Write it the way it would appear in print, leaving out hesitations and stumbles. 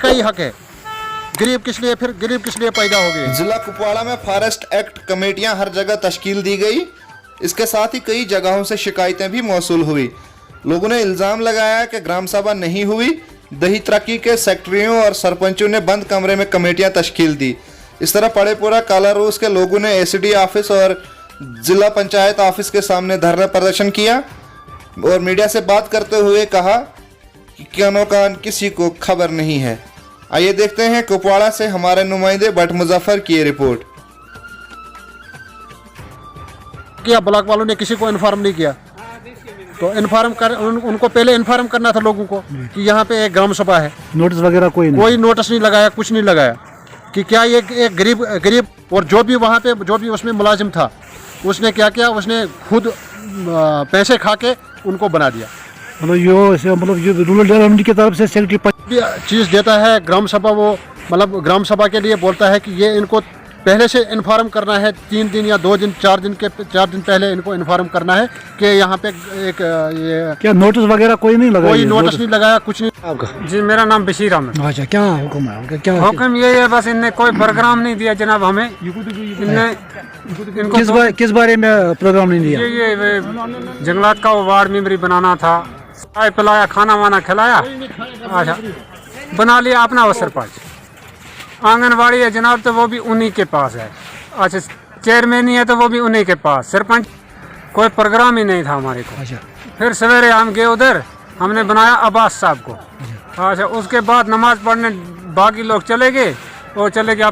का ही हक है। गरीब किस लिए पैदा हो गए। जिला कुपवाड़ा में फॉरेस्ट एक्ट कमेटियां हर जगह तश्कील दी गई। इसके साथ ही कई जगहों से शिकायतें भी मौसूल हुई। लोगों ने इल्जाम लगाया कि ग्राम सभा नहीं हुई। दही तरक्की के सेक्रेटरियों और सरपंचों ने बंद कमरे में कमेटियां तश्कील दी। इस तरह पड़ेपुरा कालारूस के लोगों ने एसडी ऑफिस और जिला पंचायत ऑफिस के सामने धरना प्रदर्शन किया और मीडिया से बात करते हुए कहा कि कानो कान किसी को खबर नहीं है। आइए देखते हैं कुपवाड़ा से हमारे नुमाइंदे भट्ट मुजफ्फर की ये रिपोर्ट। किया ब्लॉक वालों ने किसी को इन्फॉर्म नहीं किया, तो उनको पहले इन्फॉर्म करना था लोगों को कि यहाँ पे एक ग्राम सभा है। नोटिस वगैरह कोई नोटिस नहीं लगाया, कुछ नहीं लगाया कि क्या ये एक गरीब और जो भी वहाँ पे जो भी उसमें मुलाजिम था उसने क्या किया, उसने खुद पैसे खा के उनको बना दिया। मतलब ये रूरल डेवलपमेंट की तरफ से सेक्रेटरी चीज़ देता है ग्राम सभा, वो मतलब ग्राम सभा के लिए बोलता है कि ये इनको पहले से इन्फॉर्म करना है, 3 दिन या 2 दिन 4 दिन पहले इनको इन्फॉर्म करना है कि यहाँ पे एक ये क्या नोटिस वगैरह कोई नहीं लगाया? कोई नोटिस नहीं लगाया, कुछ नहीं। आपका जी मेरा नाम बशीर अहमद। अच्छा, क्या हुक्म है उनका? क्या हुक्म ये है, बस इनने कोई प्रोग्राम नहीं दिया जनाब हमें। किस बारे में प्रोग्राम नहीं दिया? ये जंगलात का वार्ड मेंबरी बनाना था, चाय पिलाया, खाना वाना खिलाया, अच्छा बना लिया अपना वो सरपंच। आंगनबाड़ी है जनाब तो वो भी उन्हीं के पास है। अच्छा चेयरमैन ही है तो वो भी उन्हीं के पास। सरपंच कोई प्रोग्राम ही नहीं था हमारे को। अच्छा, फिर सवेरे हम गए उधर, हमने बनाया अब्बास साहब को। अच्छा उसके बाद नमाज पढ़ने बाकी लोग चले गए, वो चले गए